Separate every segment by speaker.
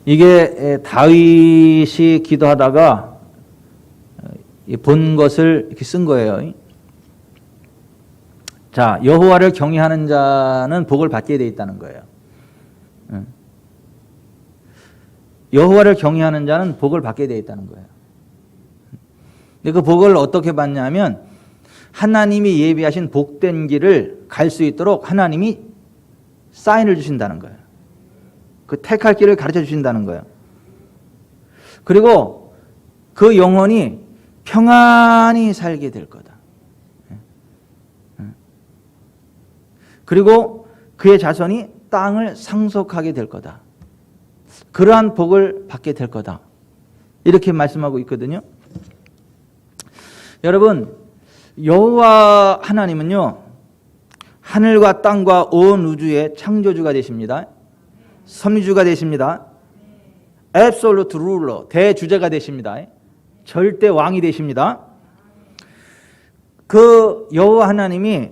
Speaker 1: 이게 다윗이 기도하다가 본 것을 이렇게 쓴 거예요. 자, 여호와를 경외하는 자는 복을 받게 돼 있다는 거예요. 여호와를 경외하는 자는 복을 받게 돼 있다는 거예요. 근데 그 복을 어떻게 받냐면 하나님이 예비하신 복된 길을 갈 수 있도록 하나님이 사인을 주신다는 거예요. 그 택할 길을 가르쳐 주신다는 거예요. 그리고 그 영혼이 평안히 살게 될 거다. 그리고 그의 자손이 땅을 상속하게 될 거다. 그러한 복을 받게 될 거다. 이렇게 말씀하고 있거든요. 여러분, 여호와 하나님은요, 하늘과 땅과 온 우주의 창조주가 되십니다. 섭리주가 되십니다. Absolute ruler, 대주제가 되십니다. 절대 왕이 되십니다. 그 여호와 하나님이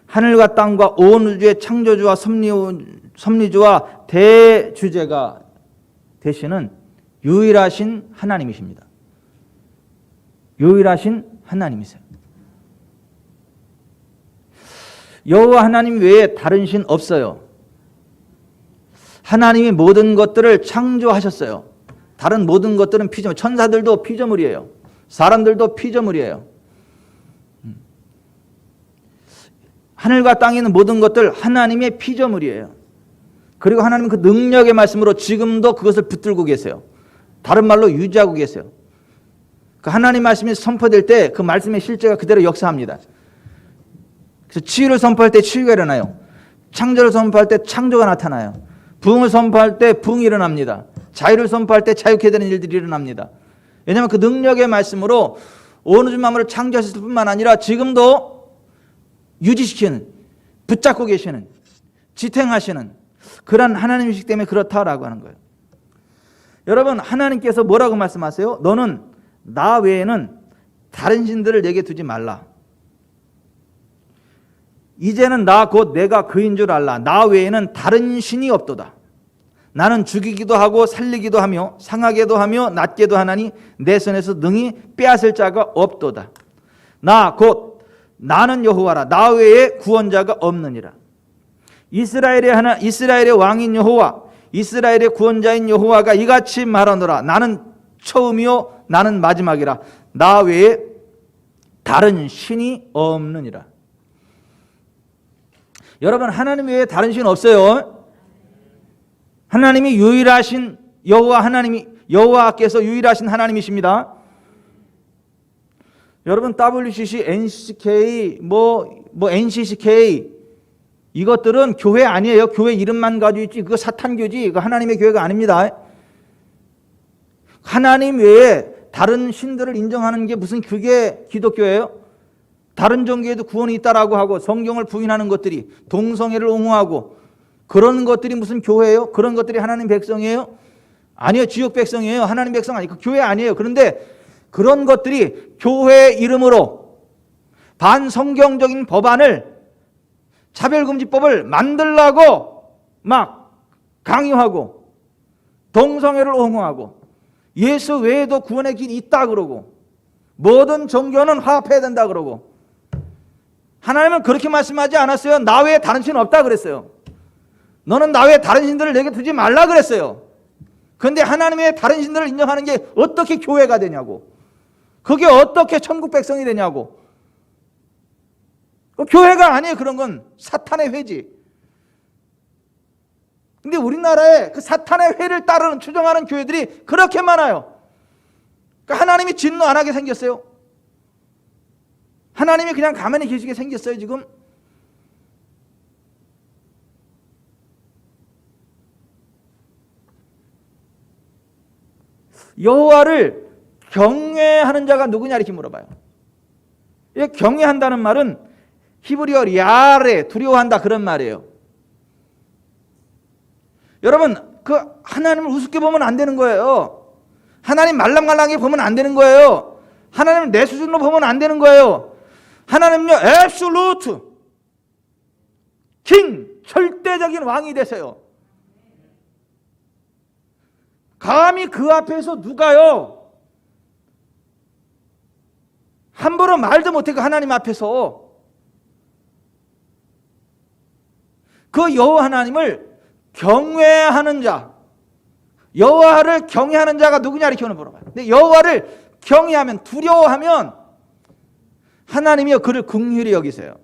Speaker 1: 하늘과 땅과 온 우주의 창조주와 섭리주와 대주제가 되시는 유일하신 하나님이십니다. 유일하신 하나님이세요. 여호와 하나님 외에 다른 신 없어요. 하나님이 모든 것들을 창조하셨어요. 다른 모든 것들은 피조물, 천사들도 피조물이에요. 사람들도 피조물이에요. 하늘과 땅에 있는 모든 것들 하나님의 피조물이에요. 그리고 하나님은 그 능력의 말씀으로 지금도 그것을 붙들고 계세요. 다른 말로 유지하고 계세요. 그 하나님 말씀이 선포될 때 그 말씀의 실제가 그대로 역사합니다. 그래서 치유를 선포할 때 치유가 일어나요. 창조를 선포할 때 창조가 나타나요. 부흥을 선포할 때 부흥이 일어납니다. 자유를 선포할 때 자유케 되는 일들이 일어납니다. 왜냐하면 그 능력의 말씀으로 온 우주 만물을 창조하셨을 뿐만 아니라 지금도 유지시키는, 붙잡고 계시는, 지탱하시는 그런 하나님이시기 때문에 그렇다라고 하는 거예요. 여러분, 하나님께서 뭐라고 말씀하세요? 너는 나 외에는 다른 신들을 내게 두지 말라. 이제는 나 곧 내가 그인 줄 알라. 나 외에는 다른 신이 없도다. 나는 죽이기도 하고 살리기도 하며 상하게도 하며 낫게도 하나니 내 손에서 능히 빼앗을 자가 없도다. 나 곧 나는 여호와라. 나 외에 구원자가 없느니라. 이스라엘의 왕인 여호와, 이스라엘의 구원자인 여호와가 이같이 말하노라. 나는 처음이요 나는 마지막이라. 나 외에 다른 신이 없느니라. 여러분, 하나님 외에 다른 신 없어요. 하나님이 유일하신 여호와께서 유일하신 하나님이십니다. 여러분, WCC, NCK, NCCK 이것들은 교회 아니에요. 교회 이름만 가지고 있지. 그거 사탄교지. 그거 하나님의 교회가 아닙니다. 하나님 외에 다른 신들을 인정하는 게 무슨 그게 기독교예요? 다른 종교에도 구원이 있다라고 하고 성경을 부인하는 것들이, 동성애를 옹호하고 그런 것들이 무슨 교회예요? 그런 것들이 하나님 백성이에요? 아니요, 지역 백성이에요. 하나님 백성 아니고 교회 아니에요. 그런데 그런 것들이 교회 이름으로 반성경적인 법안을, 차별금지법을 만들라고 막 강요하고 동성애를 옹호하고 예수 외에도 구원의 길이 있다 그러고 모든 종교는 화합해야 된다 그러고, 하나님은 그렇게 말씀하지 않았어요. 나 외에 다른 신은 없다 그랬어요. 너는 나 외에 다른 신들을 내게 두지 말라 그랬어요. 그런데 하나님 외에 다른 신들을 인정하는 게 어떻게 교회가 되냐고, 그게 어떻게 천국 백성이 되냐고. 교회가 아니에요. 그런 건 사탄의 회지. 근데 우리나라에 그 사탄의 회를 따르는, 추종하는 교회들이 그렇게 많아요. 그러니까 하나님이 진노 안 하게 생겼어요. 하나님이 그냥 가만히 계시게 생겼어요, 지금. 여호와를 경외하는 자가 누구냐 이렇게 물어봐요. 경외한다는 말은 히브리어 야레, 두려워한다 그런 말이에요. 여러분, 그 하나님을 우습게 보면 안 되는 거예요. 하나님 말랑말랑하게 보면 안 되는 거예요. 하나님을 내 수준으로 보면 안 되는 거예요. 하나님은요, absolute king, 절대적인 왕이 되세요. 감히 그 앞에서 누가요? 함부로 말도 못하고 하나님 앞에서 그 여호와 하나님을 경외하는 자, 여호와를 경외하는 자가 누구냐 이렇게 오늘 물어봐요. 근데 여호와를 경외하면, 두려워하면 하나님이여 그를 긍휼히 여기세요.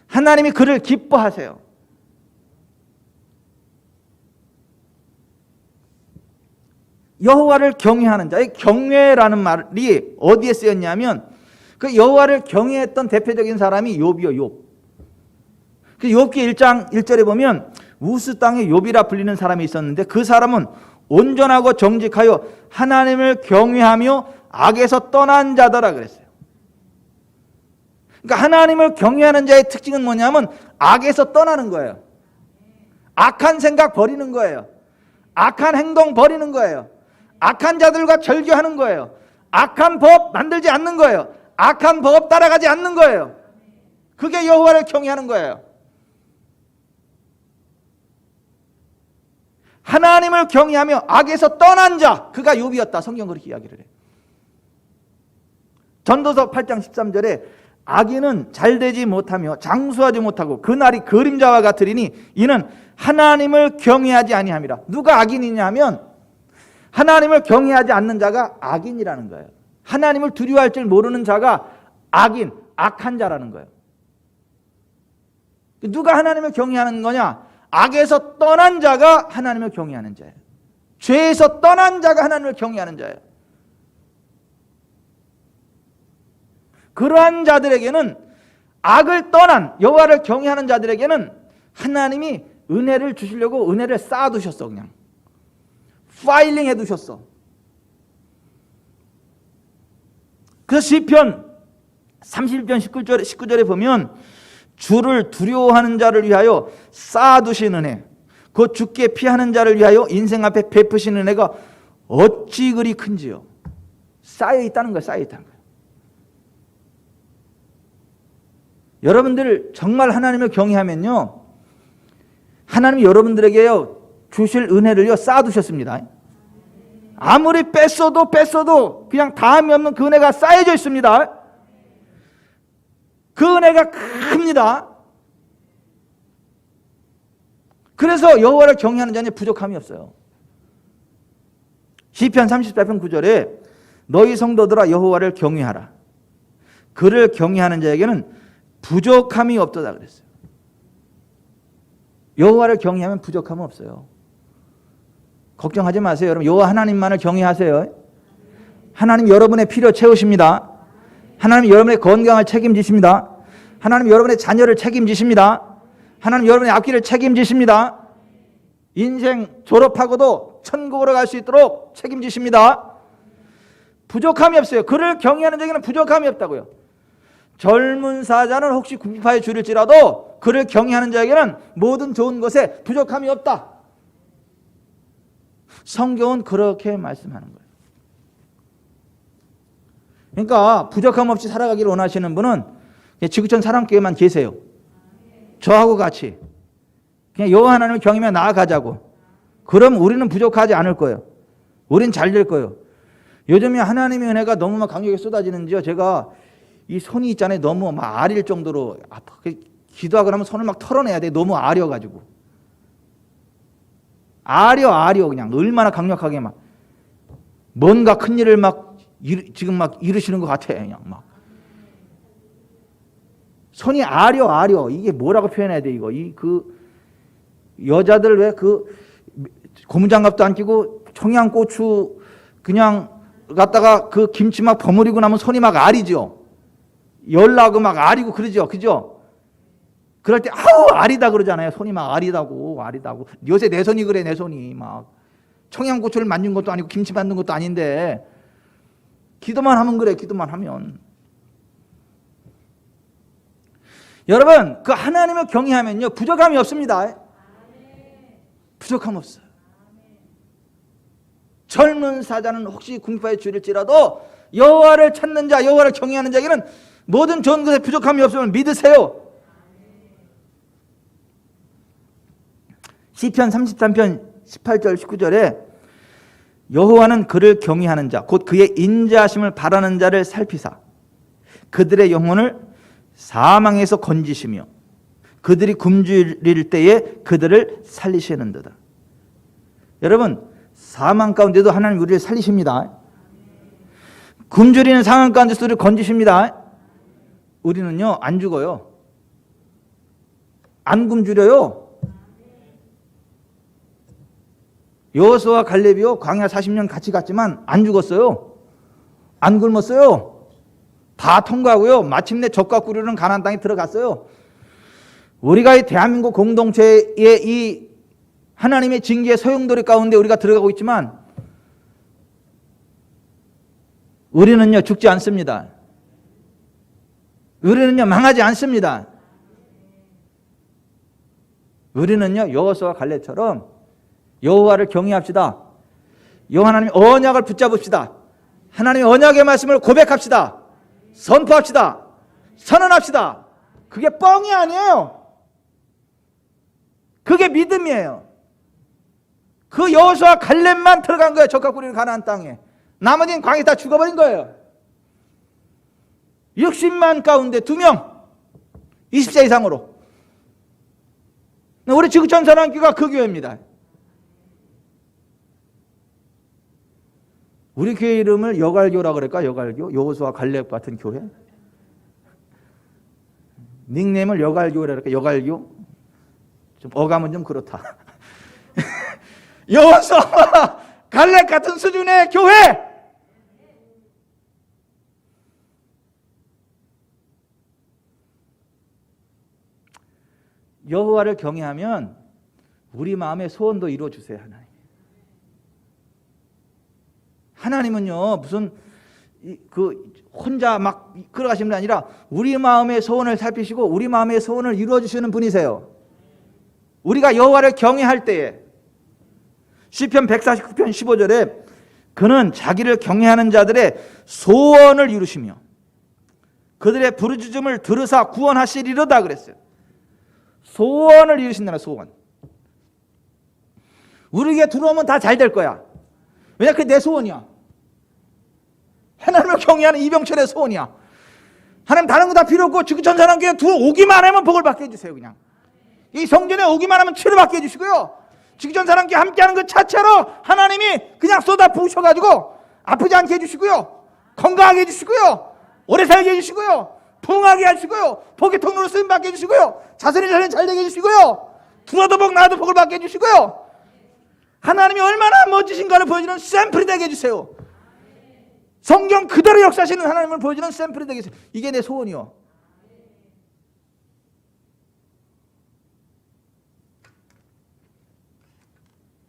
Speaker 1: 하나님이 그를 기뻐하세요. 여호와를 경외하는 자, 이 경외라는 말이 어디에 쓰였냐면 그 여호와를 경외했던 대표적인 사람이 욥이요, 욥. 그 욥기 1장 1절에 보면 우스 땅에 욥이라 불리는 사람이 있었는데 그 사람은 온전하고 정직하여 하나님을 경외하며 악에서 떠난 자더라 그랬어요. 그러니까 하나님을 경외하는 자의 특징은 뭐냐면 악에서 떠나는 거예요. 악한 생각 버리는 거예요. 악한 행동 버리는 거예요. 악한 자들과 절교하는 거예요. 악한 법 만들지 않는 거예요. 악한 법 따라가지 않는 거예요. 그게 여호와를 경외하는 거예요. 하나님을 경외하며 악에서 떠난 자, 그가 욥이었다. 성경 그렇게 이야기를 해요. 전도서 8장 13절에 악인은 잘되지 못하며 장수하지 못하고 그날이 그림자와 같으리니 이는 하나님을 경외하지 아니함이라. 누가 악인이냐 하면 하나님을 경외하지 않는 자가 악인이라는 거예요. 하나님을 두려워할 줄 모르는 자가 악인, 악한 자라는 거예요. 누가 하나님을 경외하는 거냐? 악에서 떠난 자가 하나님을 경외하는 자예요. 죄에서 떠난 자가 하나님을 경외하는 자예요. 그러한 자들에게는, 악을 떠난 여호와를 경외하는 자들에게는 하나님이 은혜를 주시려고 은혜를 쌓아두셨어. 그냥 파일링 해두셨어. 그래서 시편 31편 19절에 보면 주를 두려워하는 자를 위하여 쌓아두신 은혜, 곧 주께 피하는 자를 위하여 인생 앞에 베푸신 은혜가 어찌 그리 큰지요. 쌓여 있다는 거예요. 쌓여 있다는 거예요. 여러분들 정말 하나님을 경외하면요, 하나님이 여러분들에게요 주실 은혜를요 쌓아두셨습니다. 아무리 뺐어도 그냥 다함이 없는 그 은혜가 쌓여져 있습니다. 그 은혜가 큽니다. 그래서 여호와를 경외하는 자는 부족함이 없어요. 시편 34편 9절에 너희 성도들아 여호와를 경외하라. 그를 경외하는 자에게는 부족함이 없도다 그랬어요. 여호와를 경외하면 부족함은 없어요. 걱정하지 마세요. 여러분, 여호와 하나님만을 경외하세요. 하나님 여러분의 필요 채우십니다. 하나님 여러분의 건강을 책임지십니다. 하나님 여러분의 자녀를 책임지십니다. 하나님 여러분의 앞길을 책임지십니다. 인생 졸업하고도 천국으로 갈 수 있도록 책임지십니다. 부족함이 없어요. 그를 경외하는 자에게는 부족함이 없다고요. 젊은 사자는 혹시 궁핍하여 줄일지라도 그를 경외하는 자에게는 모든 좋은 것에 부족함이 없다. 성경은 그렇게 말씀하는 거예요. 그러니까 부족함 없이 살아가기를 원하시는 분은 지구촌 사람교회만 계세요. 저하고 같이 그냥 여호와 하나님을 경외하며 나아가자고. 그럼 우리는 부족하지 않을 거예요. 우린 잘 될 거예요. 요즘에 하나님의 은혜가 너무 막 강력하게 쏟아지는지요. 제가 이 손이 있잖아요. 너무 막 아릴 정도로 아파. 기도하고 나면 손을 막 털어내야 돼. 너무 아려가지고. 아려 그냥 얼마나 강력하게 막 뭔가 큰 일을 막 지금 막 이루시는 것 같아. 그냥 막 손이 아려 이게 뭐라고 표현해야 돼 이거. 그 여자들 왜 그 고무장갑도 안 끼고 청양고추 그냥 갖다가 그 김치 막 버무리고 나면 손이 막 아리죠. 열나고 막 아리고 그러죠. 그죠? 그럴 때 아우 아리다 그러잖아요. 손이 막 아리다고. 요새 내 손이 그래. 내 손이 막 청양고추를 만든 것도 아니고 김치 만든 것도 아닌데 기도만 하면 그래. 기도만 하면. 여러분 그 하나님을 경외하면요 부족함이 없습니다. 부족함 없어요. 젊은 사자는 혹시 궁핍하여 줄일지라도 여호와를 찾는 자, 여호와를 경외하는 자에게는 모든 좋은 것에 부족함이 없음을 믿으세요. 시편 33편 18절 19절에 여호와는 그를 경외하는 자 곧 그의 인자하심을 바라는 자를 살피사 그들의 영혼을 사망에서 건지시며 그들이 굶주릴 때에 그들을 살리시는도다. 여러분, 사망 가운데도 하나님 우리를 살리십니다. 굶주리는 상황 가운데서 우리를 건지십니다. 우리는요 안 죽어요. 안 굶주려요. 여호수아와 갈렙이요 광야 40년 같이 갔지만 안 죽었어요. 안 굶었어요. 다 통과하고요 마침내 젖과 꿀이 흐르는 가나안 땅에 들어갔어요. 우리가 이 대한민국 공동체의 이 하나님의 징계의 소용돌이 가운데 우리가 들어가고 있지만 우리는요 죽지 않습니다. 우리는요 망하지 않습니다. 우리는요 여호수아와 갈렙처럼 여호와를 경외합시다. 여호와 하나님의 언약을 붙잡읍시다. 하나님의 언약의 말씀을 고백합시다. 선포합시다. 선언합시다. 그게 뻥이 아니에요. 그게 믿음이에요. 그 여호수아와 갈렙만 들어간 거예요. 젖과 꿀이 가나안 땅에. 나머지는 광야에 다 죽어버린 거예요. 60만 가운데 2명 20세 이상으로. 우리 지구촌 선한교회가 그 교회입니다. 우리 교회 이름을 여갈교라 그럴까? 여갈교? 여호수아 갈렙 같은 교회? 닉네임을 여갈교라 그럴까? 여갈교? 좀 어감은 좀 그렇다. 여호수아 갈렙 같은 수준의 교회! 여호와를 경외하면 우리 마음의 소원도 이루어주세요. 하나님은요 무슨 혼자 막 걸어가시는 게 아니라 우리 마음의 소원을 살피시고 우리 마음의 소원을 이루어주시는 분이세요. 우리가 여호와를 경외할 때에 시편 149편 15절에 그는 자기를 경외하는 자들의 소원을 이루시며 그들의 부르짖음을 들으사 구원하시리로다 그랬어요. 소원을 이루신다는 소원. 우리에게 들어오면 다 잘 될 거야. 왜냐? 그게 내 소원이야. 하나님을 경외하는 이병철의 소원이야. 하나님 다른 거 다 필요 없고 지구촌 선한교회 오기만 하면 복을 받게 해주세요. 그냥 이 성전에 오기만 하면 치료받게 해주시고요. 지구촌 선한교회 함께하는 그 자체로 하나님이 그냥 쏟아 부으셔가지고 아프지 않게 해주시고요. 건강하게 해주시고요. 오래 살게 해주시고요. 부흥하게 하시고요. 복의 통로로 쓰임받게 해주시고요. 자손이 잘 되게 해주시고요. 두어도 복 나도 복을 받게 해주시고요. 하나님이 얼마나 멋지신가를 보여주는 샘플이 되게 해주세요. 성경 그대로 역사하시는 하나님을 보여주는 샘플이 되게 해주세요. 이게 내 소원이요.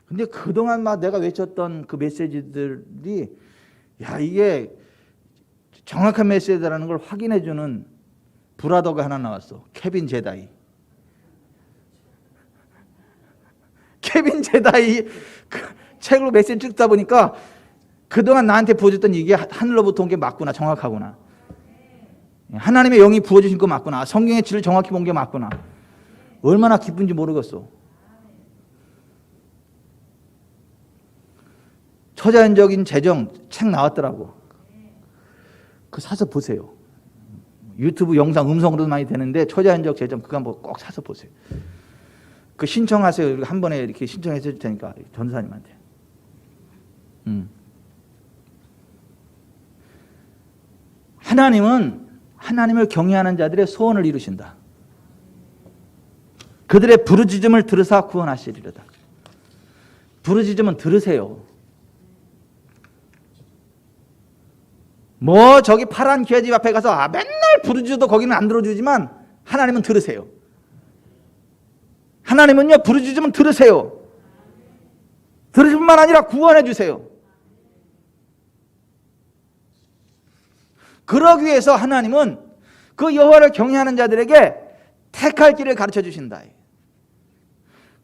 Speaker 1: 근데 그동안 막 내가 외쳤던 그 메시지들이 야 이게 정확한 메시지라는 걸 확인해주는 브라더가 하나 나왔어. 케빈 제다이. 케빈 제다이 그 책으로 메시지 찍다 보니까 그동안 나한테 부어줬던 이게 하늘로부터 온 게 맞구나. 정확하구나. 하나님의 영이 부어주신 거 맞구나. 성경의 질을 정확히 본 게 맞구나. 얼마나 기쁜지 모르겠어. 초자연적인 재정 책 나왔더라고. 그거 사서 보세요. 유튜브 영상 음성으로도 많이 되는데 초자연적 재정 그거 한번 꼭 사서 보세요. 그 신청하세요. 한 번에 이렇게 신청해서 해줄 테니까 전사님한테. 하나님은 하나님을 경외하는 자들의 소원을 이루신다. 그들의 부르짖음을 들으사 구원하시리로다. 부르짖음은 들으세요. 뭐 저기 파란 계집 앞에 가서 맨날 부르짖어도 거기는 안 들어주지만 하나님은 들으세요. 하나님은요 부르짖으면 들으세요. 들으실 뿐만 아니라 구원해 주세요. 그러기 위해서 하나님은 그 여호와를 경외하는 자들에게 택할 길을 가르쳐 주신다.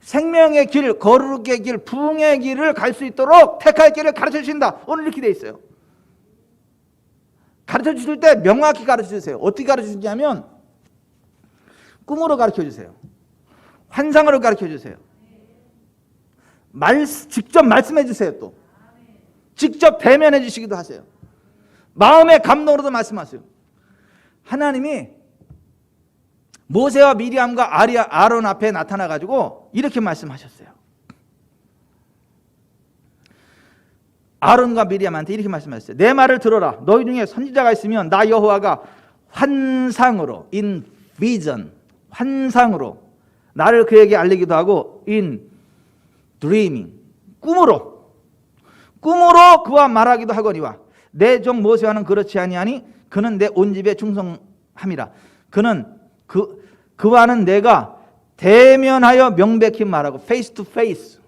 Speaker 1: 생명의 길, 거룩의 길, 부흥의 길을 갈 수 있도록 택할 길을 가르쳐 주신다. 오늘 이렇게 돼 있어요. 가르쳐 주실 때 명확히 가르쳐 주세요. 어떻게 가르쳐 주냐면 꿈으로 가르쳐 주세요. 환상으로 가르쳐 주세요. 직접 말씀해 주세요. 또 직접 대면해 주시기도 하세요. 마음의 감동으로도 말씀하세요. 하나님이 모세와 미리암과 아론 앞에 나타나 가지고 이렇게 말씀하셨어요. 아론과 미리암한테 이렇게 말씀하셨어요. 내 말을 들어라. 너희 중에 선지자가 있으면 나 여호와가 환상으로, in vision, 환상으로 나를 그에게 알리기도 하고 in dreaming, 꿈으로 그와 말하기도 하거니와 내 종 모세와는 그렇지 아니하니 그는 내 온 집에 충성함이라. 그는 그와는 내가 대면하여 명백히 말하고 face to face,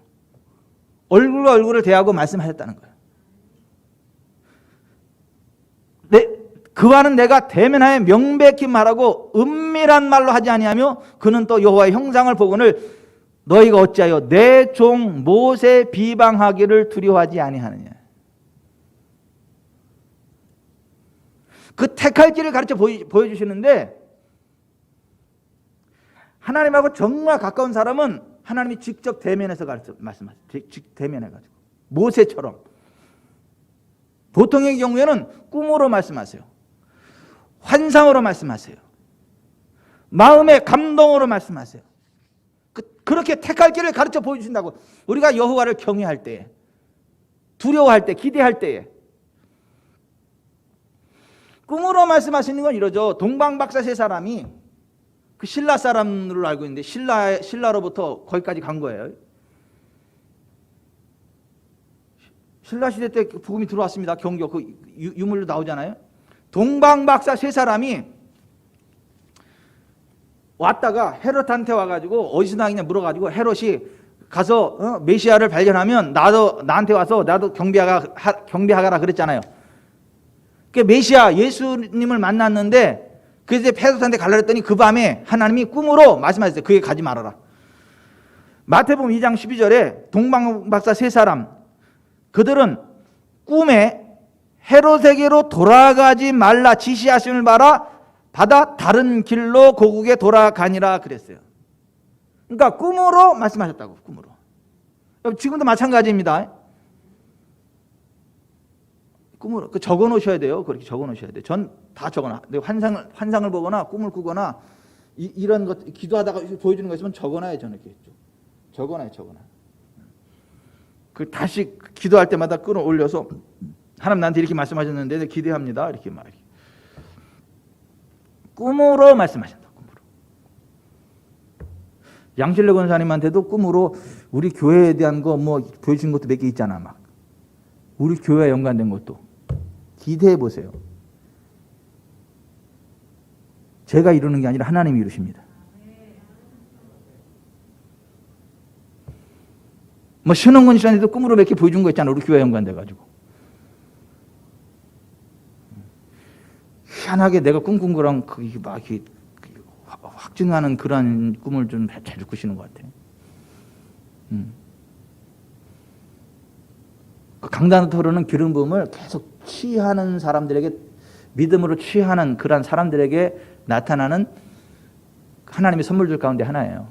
Speaker 1: 얼굴과 얼굴을 대하고 말씀하셨다는 거예요. 그와는 내가 대면하여 명백히 말하고 은밀한 말로 하지 아니하며 그는 또 여호와의 형상을 보거늘 너희가 어찌하여 내 종 모세 비방하기를 두려워하지 아니하느냐. 그 택할 길을 가르쳐 보여주시는데, 하나님하고 정말 가까운 사람은 하나님이 직접 대면해서 말씀하세요. 직접 대면해가지고 모세처럼. 보통의 경우에는 꿈으로 말씀하세요. 환상으로 말씀하세요. 마음의 감동으로 말씀하세요. 그렇게 택할 길을 가르쳐 보여주신다고. 우리가 여호와를 경외할 때에, 두려워할 때, 기대할 때에 꿈으로 말씀하시는 건 이러죠. 동방박사 세 사람이 그 신라 사람으로 알고 있는데 신라로부터 거기까지 간 거예요. 신라 시대 때 복음이 들어왔습니다. 경교 그 유물로 나오잖아요. 동방박사 세 사람이 왔다가 헤롯한테 와가지고 어디서 나왔냐 물어가지고 헤롯이 가서 메시아를 발견하면 나한테 와서 나도 경배하라 그랬잖아요. 그 메시아 예수님을 만났는데 그래서 헤롯한테 가려고 했더니 그 밤에 하나님이 꿈으로 말씀하셨어요. 그게 가지 말아라. 마태복음 2장 12절에 동방박사 세 사람, 그들은 꿈에 헤롯에게로 돌아가지 말라 지시하심을 받아 다른 길로 고국에 돌아가니라 그랬어요. 그러니까 꿈으로 말씀하셨다고. 꿈으로. 지금도 마찬가지입니다. 꿈으로 적어 놓으셔야 돼요. 그렇게 적어 놓으셔야 돼요. 전 다 적어 놔. 환상을 보거나 꿈을 꾸거나 이런 것 기도하다가 보여주는 거 있으면 적어 놔요. 저는 이렇게 적어 놔요. 그 다시 기도할 때마다 끌어올려서 하나님 나한테 이렇게 말씀하셨는데 기대합니다. 이렇게 말이. 꿈으로 말씀하신다. 꿈으로. 양실래 권사님한테도 꿈으로 우리 교회에 대한 거 뭐 보여주신 것도 몇 개 있잖아. 막 우리 교회에 연관된 것도 기대해 보세요. 제가 이루는 게 아니라 하나님이 이루십니다. 뭐 신흥군 시간에도 꿈으로 몇 개 보여준 거 있잖아. 우리 교회에 연관돼 가지고. 희한하게 내가 꿈꾼 거랑 그게 막 확증하는 그런 꿈을 좀 자주 꾸시는 것 같아요. 그 강단 토론은 기름 부음을 계속 취하는 사람들에게, 믿음으로 취하는 그런 사람들에게 나타나는 하나님의 선물들 가운데 하나예요.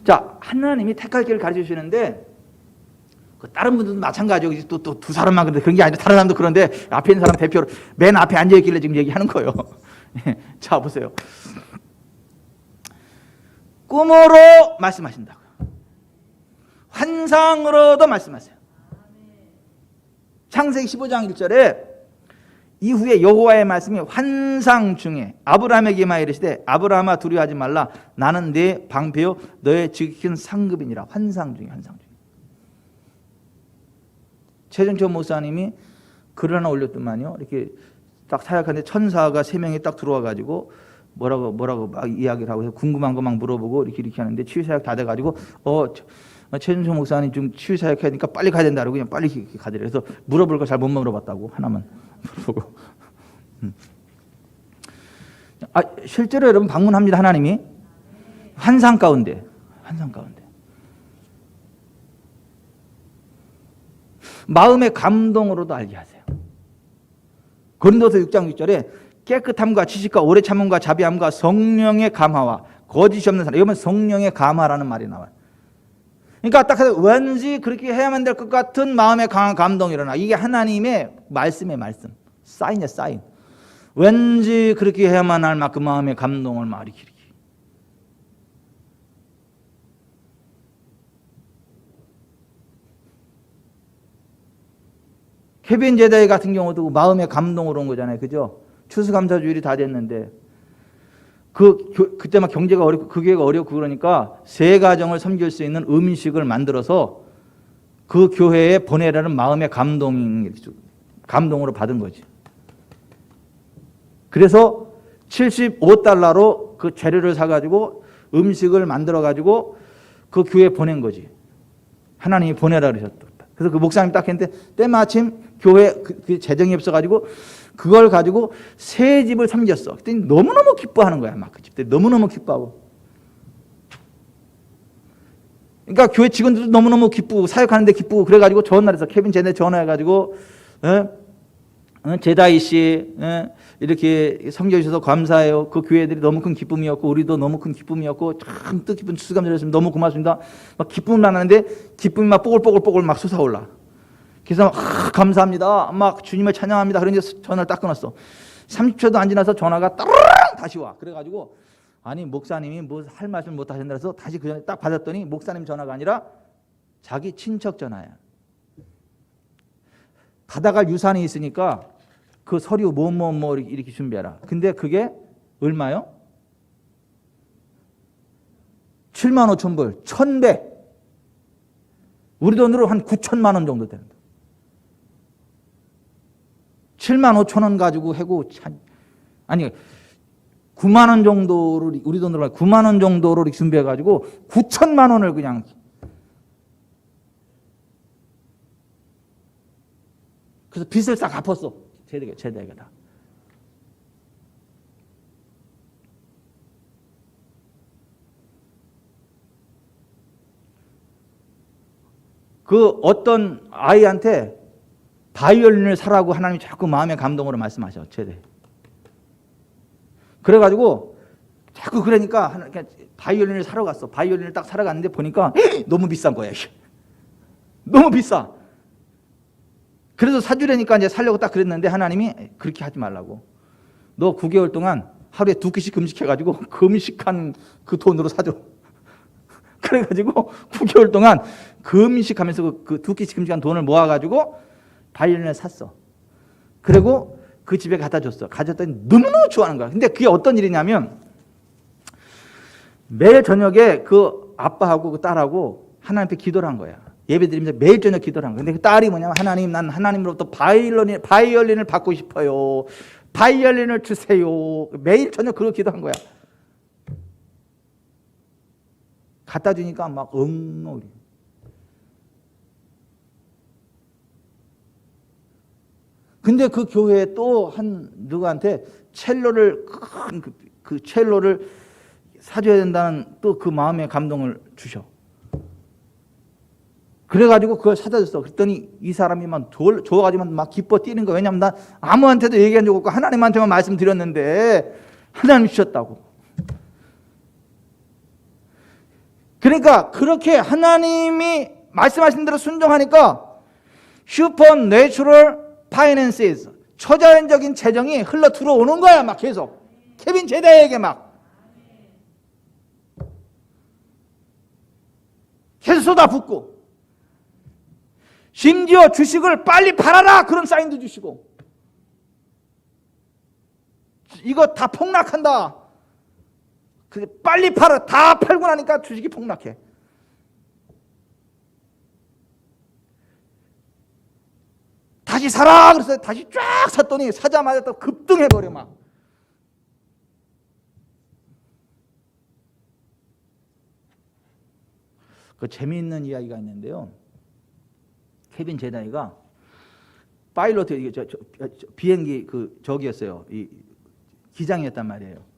Speaker 1: 자, 하나님이 택할 길을 가르쳐 주시는데 다른 분들도 마찬가지고 또 두 사람만 그런데 그런 게 아니라 다른 사람도 그런데 앞에 있는 사람 대표로 맨 앞에 앉아 있길래 지금 얘기하는 거예요. 자, 보세요. 꿈으로 말씀하신다고요. 환상으로도 말씀하세요. 창세기 15장 1절에 이후에 여호와의 말씀이 환상 중에 아브라함에게 임하여 이르시되 아브라함아 두려워하지 말라 나는 네 방패요 너의 지극히 상급이니라. 환상 중에. 최정철 목사님이 글 하나 올렸더만요. 이렇게 딱 사역하는데 천사가 3명이 딱 들어와 가지고 뭐라고 막 이야기를 하고 해서 궁금한 거 막 물어보고 이렇게 하는데 치유 사역 다 돼 가지고 최정철 목사님 좀 치유 사역 하니까 빨리 가야 된다 그러고 그냥 빨리 이렇게 가더래. 그래서 물어볼 거 잘 못 물어봤다고 하나만 물어보고. 실제로 여러분 방문합니다. 하나님이 환상 가운데. 마음의 감동으로도 알게 하세요. 고린도서 6장 6절에 깨끗함과 지식과 오래 참음과 자비함과 성령의 감화와 거짓이 없는 사람. 이러면 성령의 감화라는 말이 나와요. 그러니까 딱 해서 왠지 그렇게 해야만 될 것 같은 마음의 강한 감동이 일어나. 이게 하나님의 말씀의 말씀. 사인이야, 사인. 왠지 그렇게 해야만 할 만큼 마음의 감동을 말이 길게. 케빈 제다이 같은 경우도 마음의 감동으로 온 거잖아요. 그죠? 추수감사주일이 다 됐는데 그때 막 경제가 어렵고 그 교회가 어렵고 그러니까 세 가정을 섬길 수 있는 음식을 만들어서 그 교회에 보내라는 마음의 감동으로 받은 거지. 그래서 $75로 그 재료를 사가지고 음식을 만들어가지고 그 교회에 보낸 거지. 하나님이 보내라 그러셨다. 그래서 그 목사님 딱 했는데 때마침 교회 그 재정이 없어가지고 그걸 가지고 새 집을 섬겼어. 그랬더니 너무너무 기뻐하는 거야. 막 그 집들이 너무너무 기뻐하고. 그러니까 교회 직원들도 너무너무 기쁘고 사역하는데 기쁘고 그래가지고 전날에서 케빈 제네 전화해가지고 제다이 씨 이렇게 섬겨주셔서 감사해요. 그 교회들이 너무 큰 기쁨이었고 우리도 너무 큰 기쁨이었고 참 뜻깊은 추수감사였습니다. 너무 고맙습니다. 막 기쁨을 나누는데 기쁨이 막 뽀글뽀글 막 솟아올라. 그래서 막 감사합니다. 막 주님을 찬양합니다. 그런데 전화를 딱 끊었어. 30초도 안 지나서 전화가 따르릉 다시 와. 그래가지고 아니 목사님이 뭐 할 말씀 못 하신다 해서 다시 그 전에 딱 받았더니 목사님 전화가 아니라 자기 친척 전화야. 받아갈 유산이 있으니까 그 서류 뭐 이렇게 준비해라. 근데 그게 얼마요? 75,000불, 1,100. 우리 돈으로 한 9천만 원 정도 된다. 75,000원 가지고 해고 아니 9만 원 정도를 우리 돈으로 9만 원 정도로 준비해 가지고 9천만 원을 그냥 그래서 빚을 싹 갚았어. 제대가 다. 그 어떤 아이한테 바이올린을 사라고 하나님이 자꾸 마음의 감동으로 말씀하셔. 제대. 그래가지고 자꾸 그러니까 바이올린을 사러 갔어. 바이올린을 딱 사러 갔는데 보니까 너무 비싼 거야. 너무 비싸. 그래서 사주려니까 이제 살려고 딱 그랬는데 하나님이 그렇게 하지 말라고. 너 9개월 동안 하루에 2끼씩 금식해가지고 금식한 그 돈으로 사줘. 그래가지고 9개월 동안 금식하면서 그 2끼씩 금식한 돈을 모아가지고 바이올린을 샀어. 그리고 그 집에 갖다 줬어. 가졌더니 너무너무 좋아하는 거야. 근데 그게 어떤 일이냐면 매일 저녁에 그 아빠하고 그 딸하고 하나님 앞에 기도를 한 거야. 예배드리면서 매일 저녁 기도를 한 거야. 근데 그 딸이 뭐냐면 하나님, 난 하나님으로부터 바이올린을 받고 싶어요. 바이올린을 주세요. 매일 저녁 그거 기도한 거야. 갖다 주니까 막 엉엉. 근데 그 교회에 또 한 누구한테 첼로를 그 첼로를 사줘야 된다는 또 그 마음의 감동을 주셔. 그래가지고 그걸 사다 줬어. 그랬더니 이 사람이 막 줘가지고 막 기뻐 뛰는 거야. 왜냐면 난 아무한테도 얘기한 적 없고 하나님한테만 말씀드렸는데 하나님 주셨다고. 그러니까 그렇게 하나님이 말씀하신 대로 순종하니까 슈퍼내추럴 파이낸시스, 초자연적인 재정이 흘러 들어오는 거야. 막 계속 케빈 제다에게 막 계속 쏟아붓고, 심지어 주식을 빨리 팔아라 그런 사인도 주시고, 이거 다 폭락한다. 빨리 팔아. 다 팔고 나니까 주식이 폭락해. 다시 사라 그래서 다시 쫙 샀더니 사자마자 또 급등해버려 막. 그 재미있는 이야기가 있는데요. 케빈 제다이가 파일로트 비행기 저기였어요. 이 기장이었단 말이에요.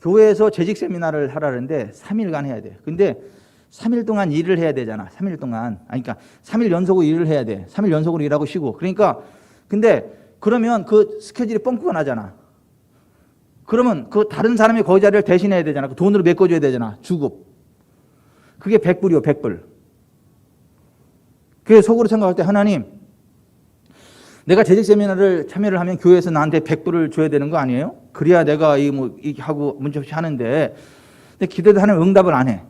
Speaker 1: 교회에서 재직 세미나를 하라는데 3일간 해야 돼. 근데 3일 동안 일을 해야 되잖아. 3일 동안. 아니, 그러니까 3일 연속으로 일을 해야 돼. 3일 연속으로 일하고 쉬고. 그러니까 근데 그러면 그 스케줄이 뻥꾸가 나잖아. 그러면 그 다른 사람이 거기 자리를 대신해야 되잖아. 그 돈으로 메꿔줘야 되잖아. 주급. 그게 100불이요, 100불. 그게 속으로 생각할 때 하나님, 내가 재직 세미나를 참여를 하면 교회에서 나한테 100불을 줘야 되는 거 아니에요? 그래야 내가 이게 하고 문제 없이 하는데, 근데 기도도 하나님 응답을 안 해.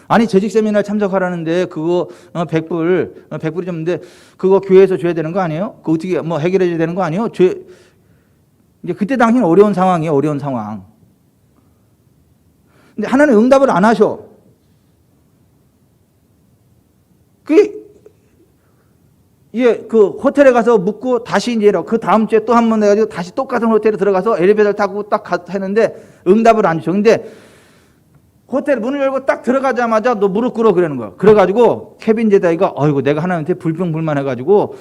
Speaker 1: 아니, 재직 세미나를 참석하라는데 그거 100불이 줬는데 그거 교회에서 줘야 되는 거 아니에요? 그거 어떻게 해결해 줘야 되는 거 아니에요? 이제 그때 당시는 어려운 상황이에요, 어려운 상황. 근데 하나님 응답을 안 하셔. 그 호텔에 가서 묵고 다시 이제 그 다음 주에 또 한 번 해가지고 다시 똑같은 호텔에 들어가서 엘리베이터를 타고 딱 했는데 응답을 안 줘. 근데 호텔 문을 열고 딱 들어가자마자 너 무릎 꿇어 그러는 거야. 그래가지고 케빈 제다이가 어이구 내가 하나님한테 불평불만해가지고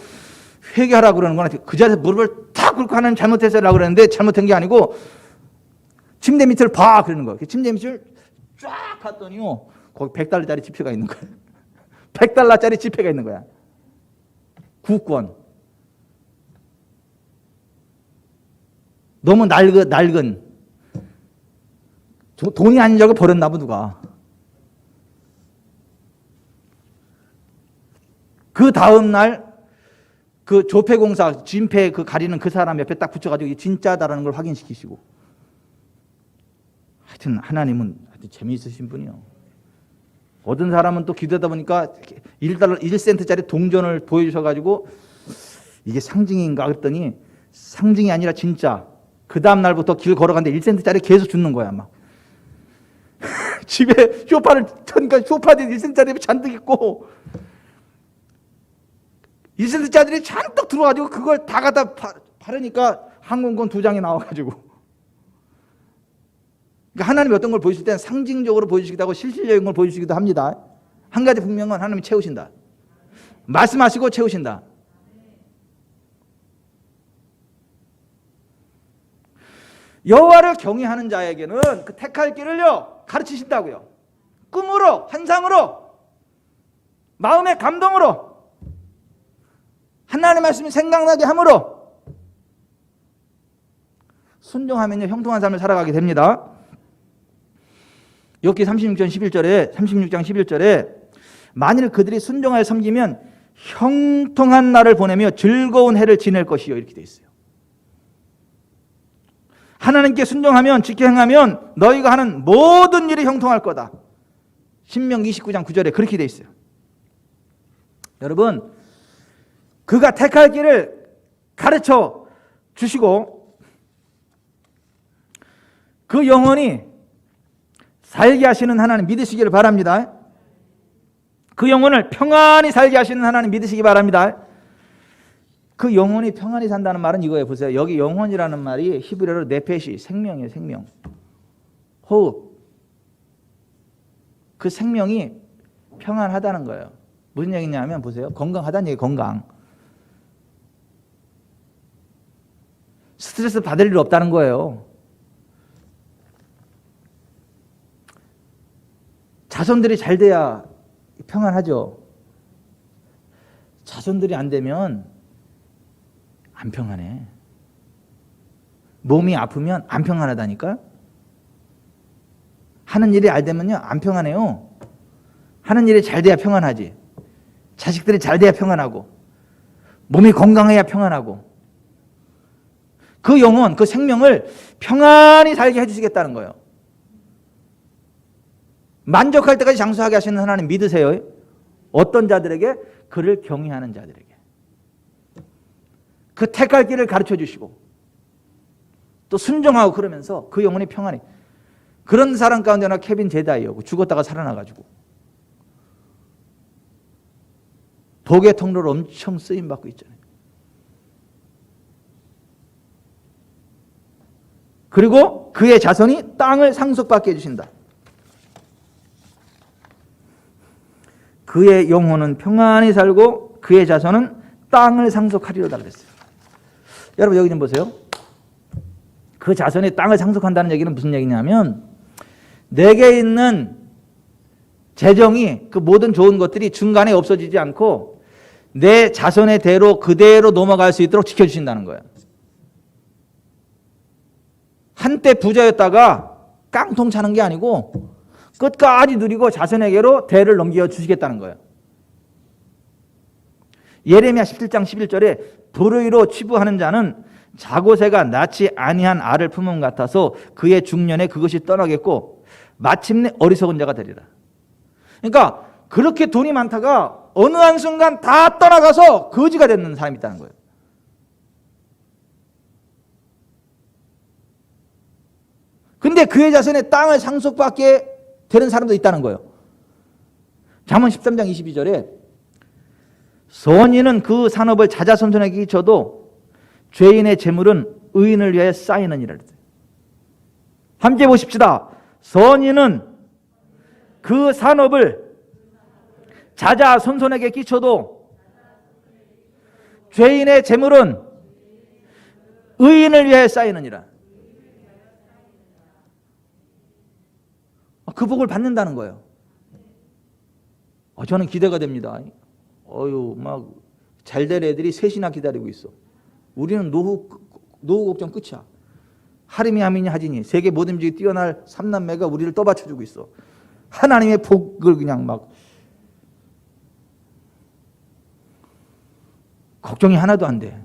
Speaker 1: 회개하라 그러는 거나 그 자리에서 무릎을 탁 꿇고 하나님 잘못했어라고 그랬는데 잘못한 게 아니고 침대 밑을 봐 그러는 거야. 침대 밑을 쫙 봤더니요 거기 $100짜리 지폐가 있는 거야. $100짜리 지폐가 있는 거야. 구권. 너무 낡은 돈이 아닌 줄 알고 버렸나 봐 누가. 그 다음 날 그 조폐공사 진폐 그 가리는 그 사람 옆에 딱 붙여가지고 이게 진짜다라는 걸 확인시키시고. 하여튼 하나님은 재미있으신 분이요. 어떤 사람은 또 기도하다 보니까 $1, 1센트짜리 동전을 보여주셔가지고 이게 상징인가 그랬더니 상징이 아니라 진짜. 그 다음 날부터 길 걸어가는데 1센트짜리 계속 주는 거야 막. 집에 쇼파를 쳐니까 쇼파에 1센트짜리 잔뜩 있고 1센트짜리들이 잔뜩 들어와가지고 그걸 다 갖다 바르니까 항공권 2장이 나와가지고. 그러니까 하나님이 어떤 걸 보여주실 때는 상징적으로 보여주시기도 하고 실질적인 걸 보여주시기도 합니다. 한 가지 분명한 건 하나님이 채우신다. 말씀하시고 채우신다. 여호와를 경외하는 자에게는 그 택할 길을요 가르치신다고요. 꿈으로, 환상으로, 마음의 감동으로, 하나님의 말씀이 생각나게 함으로 순종하면요 형통한 삶을 살아가게 됩니다. 욥기 36장 11절에 만일 그들이 순종하여 섬기면 형통한 날을 보내며 즐거운 해를 지낼 것이요 이렇게 되어 있어요. 하나님께 순종하면 지켜 행하면 너희가 하는 모든 일이 형통할 거다. 신명기 29장 9절에 그렇게 되어 있어요. 여러분 그가 택할 길을 가르쳐 주시고 그 영혼이 살게 하시는 하나님 믿으시기를 바랍니다. 그 영혼을 평안히 살게 하시는 하나님 믿으시기 바랍니다. 그 영혼이 평안히 산다는 말은 이거예요. 보세요. 여기 영혼이라는 말이 히브리어로 네페시, 생명이에요. 생명. 호흡. 그 생명이 평안하다는 거예요. 무슨 얘기냐면 보세요. 건강하다는 얘기 건강. 스트레스 받을 일 없다는 거예요. 자손들이 잘 돼야 평안하죠. 자손들이 안 되면 안 평안해. 몸이 아프면 안 평안하다니까. 하는 일이 잘 되면요 안 평안해요. 하는 일이 잘 돼야 평안하지. 자식들이 잘 돼야 평안하고 몸이 건강해야 평안하고 그 영혼, 그 생명을 평안히 살게 해주시겠다는 거예요. 만족할 때까지 장수하게 하시는 하나님 믿으세요. 어떤 자들에게? 그를 경외하는 자들에게. 그 택할 길을 가르쳐 주시고 또 순종하고 그러면서 그 영혼이 평안히. 그런 사람 가운데 하나 케빈 제다이요. 죽었다가 살아나가지고 독의 통로로 엄청 쓰임받고 있잖아요. 그리고 그의 자손이 땅을 상속받게 해주신다. 그의 영혼은 평안히 살고 그의 자손은 땅을 상속하리로다 그랬어요. 여러분 여기 좀 보세요. 그 자손이 땅을 상속한다는 얘기는 무슨 얘기냐면 내게 있는 재정이 그 모든 좋은 것들이 중간에 없어지지 않고 내 자손의 대로 그대로 넘어갈 수 있도록 지켜주신다는 거예요. 한때 부자였다가 깡통 차는 게 아니고 끝까지 누리고 자손에게로 대를 넘겨주시겠다는 거예요. 예레미야 17장 11절에 불의로 치부하는 자는 자고새가 낳지 아니한 알을 품음 같아서 그의 중년에 그것이 떠나겠고 마침내 어리석은 자가 되리라. 그러니까 그렇게 돈이 많다가 어느 한순간 다 떠나가서 거지가 되는 사람이 있다는 거예요. 근데 그의 자손의 땅을 상속받게 되는 사람도 있다는 거예요. 잠언 13장 22절에 선인은 그 산업을 자자손손에게 끼쳐도 죄인의 재물은 의인을 위하여 쌓이느니라. 함께 보십시다. 선인은 그 산업을 자자손손에게 끼쳐도 죄인의 재물은 의인을 위하여 쌓이느니라. 그 복을 받는다는 거예요. 저는 기대가 됩니다. 막 잘될 애들이 셋이나 기다리고 있어. 우리는 노후 걱정 끝이야. 하림이 하민이 하진이 세계 모든 지역에 뛰어날 삼남매가 우리를 떠받쳐주고 있어. 하나님의 복을 그냥 막 걱정이 하나도 안 돼.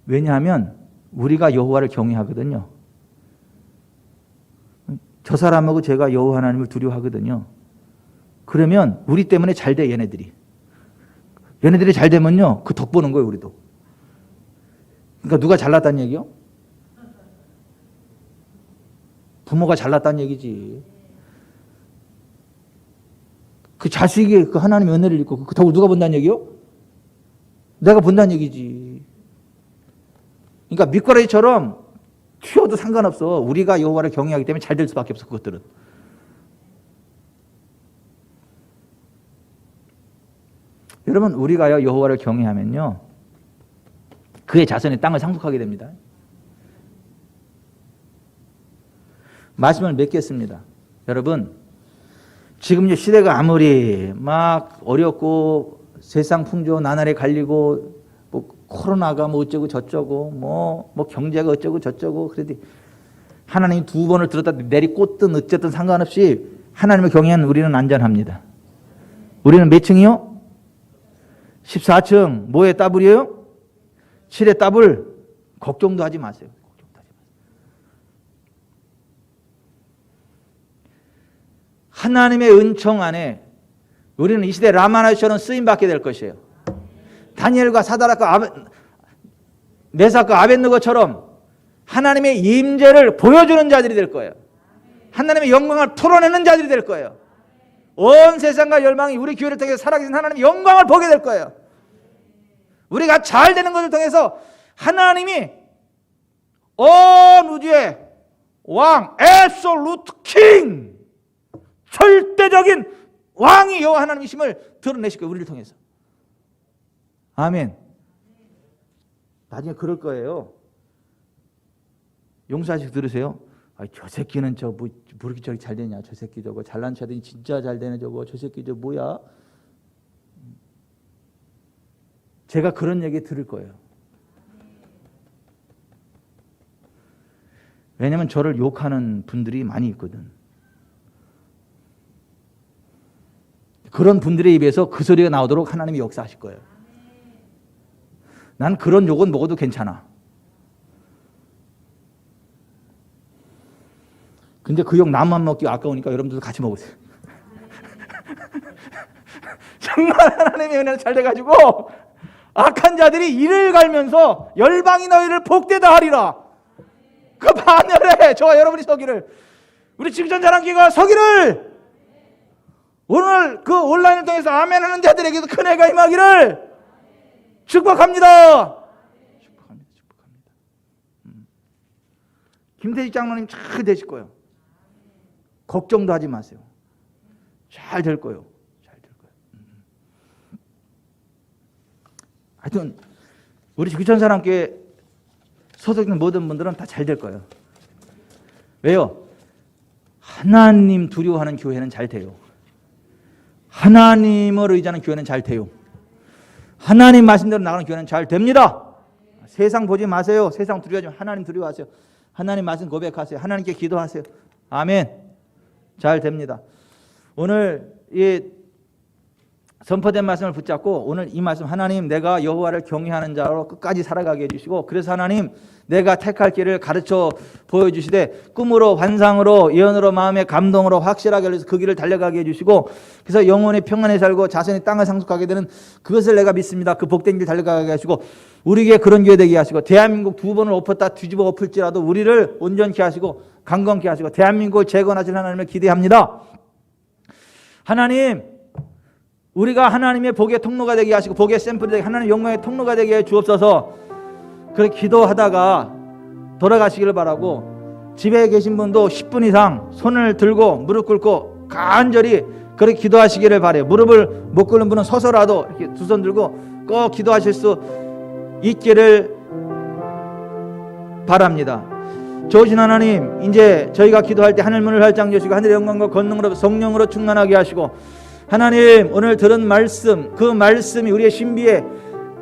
Speaker 1: 왜냐하면 우리가 여호와를 경외하거든요. 저 사람하고 제가 여호와 하나님을 두려워하거든요. 그러면 우리 때문에 잘 돼, 얘네들이. 얘네들이 잘 되면요, 그 덕 보는 거예요, 우리도. 그러니까 누가 잘났다는 얘기요? 부모가 잘났다는 얘기지. 그 자식이 그 하나님의 은혜를 입고 그 덕을 누가 본다는 얘기요? 내가 본다는 얘기지. 그러니까 밑거래처럼 튀어도 상관없어. 우리가 여호와를 경외하기 때문에 잘 될 수밖에 없어. 그것들은. 여러분, 우리가요 여호와를 경외하면요 그의 자손의 땅을 상속하게 됩니다. 말씀을 맺겠습니다. 여러분, 지금 시대가 아무리 막 어렵고 세상 풍조 나날에 갈리고 뭐 코로나가 뭐 어쩌고 저쩌고 뭐 경제가 어쩌고 저쩌고 그래도 하나님이 두 번을 들었다 내리꽂든 어쨌든 상관없이 하나님을 경외하는 우리는 안전합니다. 우리는 몇 층이요? 14층. 뭐에 따블이에요? 7에 따블. 걱정도 하지 마세요. 하나님의 은총 안에 우리는 이 시대 라마나처럼 쓰임받게 될 것이에요. 다니엘과 사드락과 메삭과 아벳느고처럼 하나님의 임재를 보여주는 자들이 될 거예요. 하나님의 영광을 풀어내는 자들이 될 거예요. 온 세상과 열방이 우리 교회를 통해서 살아계신 하나님의 영광을 보게 될 거예요. 우리가 잘 되는 것을 통해서 하나님이 온 우주의 왕, absolute king, 절대적인 왕이 여호와 하나님이심을 드러내실 거예요. 우리를 통해서. 아멘. 나중에 그럴 거예요. 용사식 들으세요. 저 새끼는 뭐 이렇게 저렇게 잘 되냐. 저 새끼 저거 잘난 체하더니 진짜 잘 되네 저거. 저 새끼 저 뭐야. 제가 그런 얘기 들을 거예요. 왜냐하면 저를 욕하는 분들이 많이 있거든. 그런 분들의 입에서 그 소리가 나오도록 하나님이 역사하실 거예요. 난 그런 욕은 먹어도 괜찮아. 근데 그 욕 나만 먹기 아까우니까 여러분들도 같이 먹으세요. 정말 하나님의 은혜는 잘 돼가지고 악한 자들이 이를 갈면서 열방이 너희를 복되다 하리라. 그 반열에 저와 여러분이 서기를, 우리 직전자랑기가 서기를, 오늘 그 온라인을 통해서 아멘하는 자들에게도 큰 해가 임하기를 축복합니다. 축복합니다. 축복합니다. 김태식 장로님 잘 되실 거예요. 걱정도 하지 마세요. 잘 될 거예요. 잘 될 거예요. 하여튼 우리 귀천사랑교회 소속인 모든 분들은 다 잘 될 거예요. 왜요? 하나님 두려워하는 교회는 잘 돼요. 하나님을 의지하는 교회는 잘 돼요. 하나님 말씀대로 나가는 교회는 잘 됩니다. 세상 보지 마세요. 세상 두려워하지 마세요. 하나님 두려워하세요. 하나님 말씀 고백하세요. 하나님께 기도하세요. 아멘. 잘 됩니다. 오늘 이 선포된 말씀을 붙잡고 오늘 이 말씀, 하나님 내가 여호와를 경외하는 자로 끝까지 살아가게 해주시고, 그래서 하나님 내가 택할 길을 가르쳐 보여주시되 꿈으로 환상으로 예언으로 마음의 감동으로 확실하게 해서 그 길을 달려가게 해주시고, 그래서 영혼이 평안히 살고 자손이 땅을 상속하게 되는 그것을 내가 믿습니다. 그 복된 길 달려가게 하시고 우리에게 그런 교회 되게 하시고, 대한민국 2번을 엎었다 뒤집어 엎을지라도 우리를 온전케 하시고 강건케 하시고 대한민국을 재건하실 하나님을 기대합니다. 하나님, 우리가 하나님의 복의 통로가 되게 하시고 복의 샘플이 되게, 하나님 영광의 통로가 되게 해 주옵소서. 그렇게 기도하다가 돌아가시기를 바라고, 집에 계신 분도 10분 이상 손을 들고 무릎 꿇고 간절히 그렇게 기도하시기를 바라요. 무릎을 못 꿇는 분은 서서라도 이렇게 두 손 들고 꼭 기도하실 수 있기를 바랍니다. 좋으신 하나님, 이제 저희가 기도할 때 하늘 문을 활짝 여시고 하늘의 영광과 권능으로 성령으로 충만하게 하시고, 하나님 오늘 들은 말씀, 그 말씀이 우리의 신비에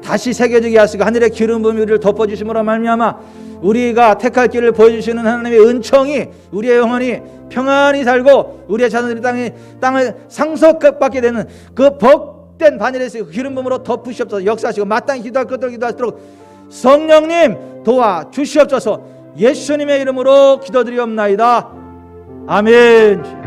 Speaker 1: 다시 새겨지게 하시고 하늘의 기름 부음이 우리를 덮어주심으로 말미암아 우리가 택할 길을 보여주시는 하나님의 은총이 우리의 영혼이 평안히 살고 우리의 자손들이 땅을 상속받게 되는 그 복된 바늘에서 기름 부음으로 덮으시옵소서. 역사하시고 마땅히 기도할 것들 기도하시도록 성령님 도와주시옵소서. 예수님의 이름으로 기도드리옵나이다. 아멘.